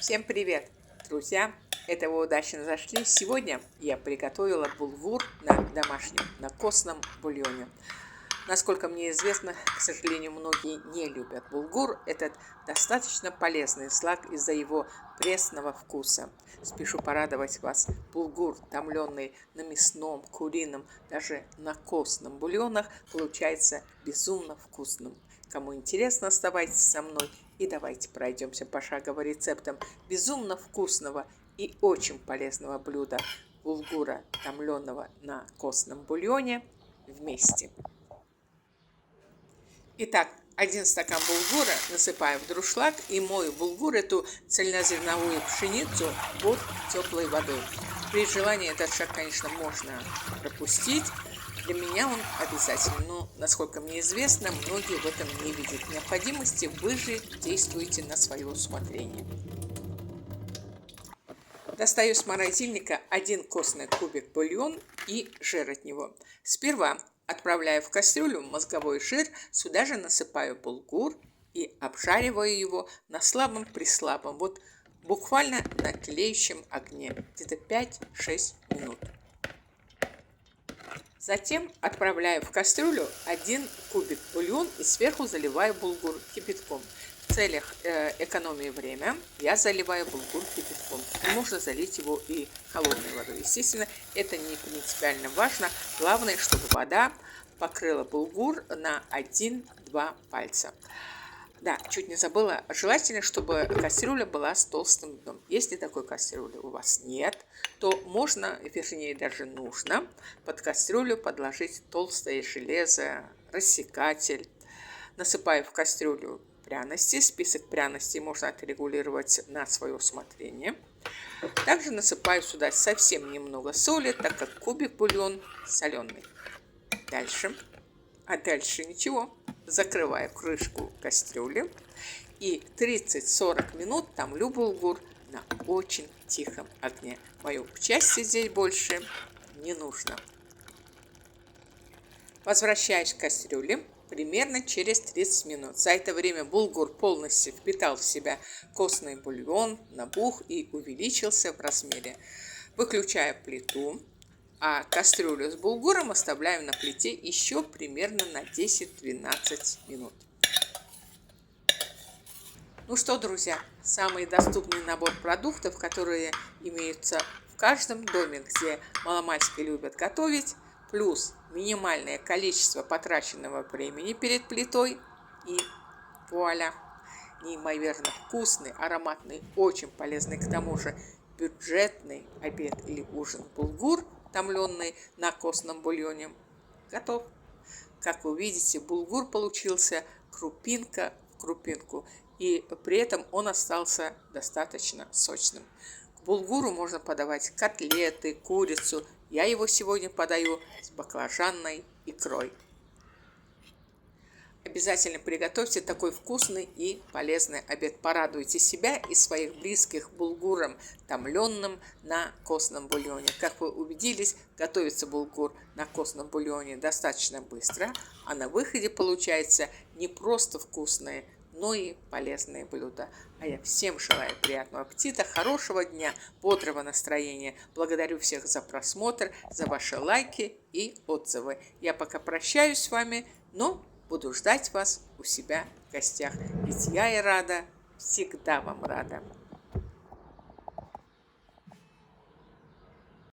Всем привет, друзья! Это вы удачно зашли. Сегодня я приготовила булгур на костном бульоне. Насколько мне известно, к сожалению, многие не любят булгур. Этот достаточно полезный злак из-за его пресного вкуса. Спешу порадовать вас. Булгур, томленный на мясном, курином, даже на костном бульонах, получается безумно вкусным. Кому интересно, оставайтесь со мной и давайте пройдемся пошагово рецептам безумно вкусного и очень полезного блюда булгура, томленного на костном бульоне, вместе. Итак, 1 стакан булгура насыпаю в дуршлаг и мою булгур, эту цельнозерновую пшеницу, под теплой водой. При желании этот шаг, конечно, можно пропустить. Для меня он обязательный, но, насколько мне известно, многие в этом не видят необходимости. Вы же действуете на свое усмотрение. Достаю с морозильника 1 костный кубик бульон и жир от него. Сперва отправляю в кастрюлю мозговой жир, сюда же насыпаю булгур и обжариваю его на слабом-преслабом, вот буквально на тлеющем огне, где-то 5-6 минут. Затем отправляю в кастрюлю 1 кубик бульон и сверху заливаю булгур кипятком. В целях экономии время я заливаю булгур кипятком. Можно залить его и холодной водой. Естественно, это не принципиально важно. Главное, чтобы вода покрыла булгур на 1-2 пальца. Да, чуть не забыла. Желательно, чтобы кастрюля была с толстым дном. Если такой кастрюли у вас нет, то можно, вернее даже нужно, под кастрюлю подложить толстое железо, рассекатель. Насыпаю в кастрюлю пряности. Список пряностей можно отрегулировать на свое усмотрение. Также насыпаю сюда совсем немного соли, так как кубик бульон соленый. Дальше ничего. Закрываю крышку кастрюли и 30-40 минут томлю булгур на очень тихом огне. Мое участие здесь больше не нужно. Возвращаюсь к кастрюле примерно через 30 минут. За это время булгур полностью впитал в себя костный бульон, набух и увеличился в размере. Выключаю плиту. А кастрюлю с булгуром оставляем на плите еще примерно на 10-12 минут. Ну что, друзья, самый доступный набор продуктов, которые имеются в каждом доме, где маломальски любят готовить, плюс минимальное количество потраченного времени перед плитой, и вуаля! Неимоверно вкусный, ароматный, очень полезный, к тому же бюджетный обед или ужин булгур, томленный на костном бульоне, готов. Как вы видите, булгур получился крупинка в крупинку, и при этом он остался достаточно сочным. К булгуру можно подавать котлеты, курицу. Я его сегодня подаю с баклажанной икрой. Обязательно приготовьте такой вкусный и полезный обед. Порадуйте себя и своих близких булгуром, томленным на костном бульоне. Как вы убедились, готовится булгур на костном бульоне достаточно быстро, а на выходе получается не просто вкусное, но и полезное блюдо. А я всем желаю приятного аппетита, хорошего дня, бодрого настроения. Благодарю всех за просмотр, за ваши лайки и отзывы. Я пока прощаюсь с вами, но буду ждать вас у себя в гостях. Ведь я и рада, всегда вам рада.